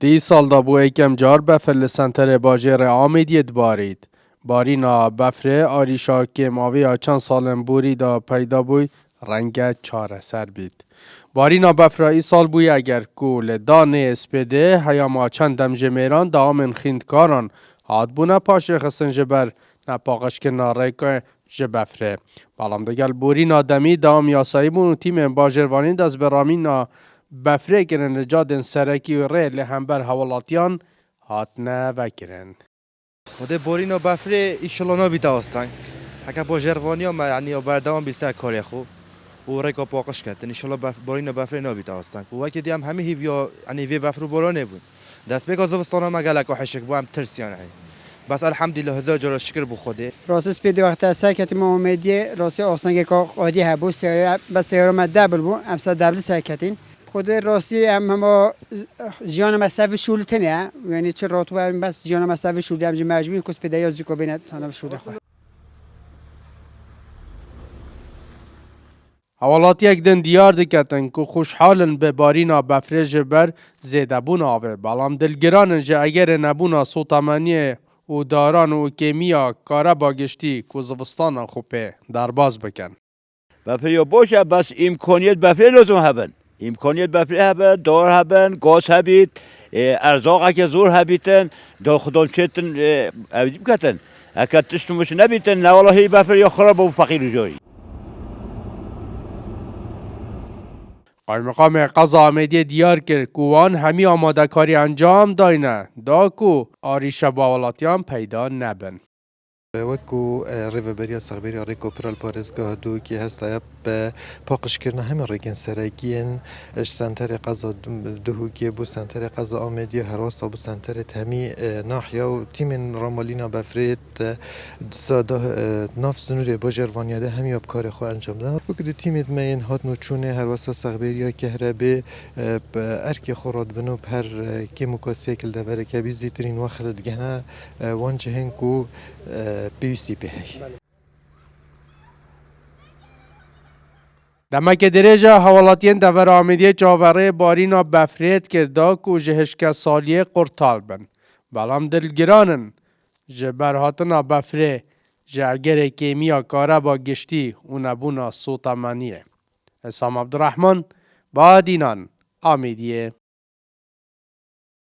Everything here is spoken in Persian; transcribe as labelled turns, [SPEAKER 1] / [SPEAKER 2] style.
[SPEAKER 1] دی سال دا بو یکم جار بفر لسنتر باجر آمیدید بارید. بارینا بفره آریشا که ماوی چند سالن بوری دا پیدا بوی رنگ چاره سر بید. بارینا بفره ای سال بوی اگر کول دانه اسپده هیا ما چند دم جمیران دا آمن خیندکاران هاد بونه پاشه خستن جبر نپاقش که ناریک جبفره. بالام دگل بورینا دمی دا آم یاسایی بون و تیم باجروانی دست برامینا بفره کرن لجادن سرکی و ری لهمبر حوالاتیان هاتنه وکرن.
[SPEAKER 2] خود بورینا بفره ایشالا نبیده آستان. اگه با جروانی هم یعنی بردام بیشتر کاری خوب و ریکا پاکش کردن. ایشالا بورینا بفره نبیده آستان. و وقتی دیم همه هیویا یعنی وی بفرو بارانه بود. دست به گازوستان ما گله که حشک بو هم ترسیانه. بس الحمدلله هزار جور شکر بو خوده.
[SPEAKER 3] راست پیدا وقت سرکت ما اومدی راست آسان که عادی هبو سیاره بس سیاره ما دبل بو امسال دبل سرکتین. خود راستی هم جان مصرف شولتنه یعنی چه راتو بس جان مصرف شول هم مجبور کس پیدا یا زیکو بینه تنها شوله خو.
[SPEAKER 1] حوالات یک دن دیار دکتن که خوشحالن به بارینا بفره جبر زیده بون آوه. بالام دلگرانن جه اگر نبونا سوتامانیه و داران و کیمیا کارا باگشتی که زوستان خوبه درباز بکن.
[SPEAKER 4] بفره باشه بس امکانیت بفره لازم هبن. امکانیت بفره هبن، دار هبن، گاز هبید، ارزاق که زور هبیتن، دا خدان چیتن اویدیم کتن. اگر تشتمش نبیتن، نه والله بفره یا خراب و فقیر جایی.
[SPEAKER 1] قایمقام قضا آمیدی دیار کرد که وان همی آماده کاری انجام داینه دا که آریش باولاتیان پیدا نبن.
[SPEAKER 5] وەکو ڕێڤەبەریە سەغبێری ڕێکۆ پرال پارێزگا دووکی هەستایە بە پاقشکردنە هەمە ڕێگەن سەرەکیین سنتەرێ قەزا دوهوکیە بۆ سنتەرێ قەزا ئامێدیە هەروەستا بۆ سنتەرێت هەمی ناحیا و تیمên ڕامالîna بەفرێت سادا ناف سنوورێ بۆ ژێرڤانیادە هەمیە بکارێ خۆ ئەنجام دا وەکو دو تیمێت مەین هاتن و چوونێ هەروەستا سەغبێریە کەهرەبێ ئەرکێ خۆڕات بن و هەر کێم و کاسێکل دەبەرەکە بیزیترین وەخت گەنە وان جهێنک و پیوستی بهی.
[SPEAKER 1] دمک درجه حوالاتین دور آمیدی جاوره بارینا بفرید کرده که جهشک سالیه قرطال بن. بلام دلگرانن جبر هاتنا بفره جاگر کیمیا کارا با گشتی و نبونا سوتامانیه. اسام عبدالرحمن بادینان آمیدیه.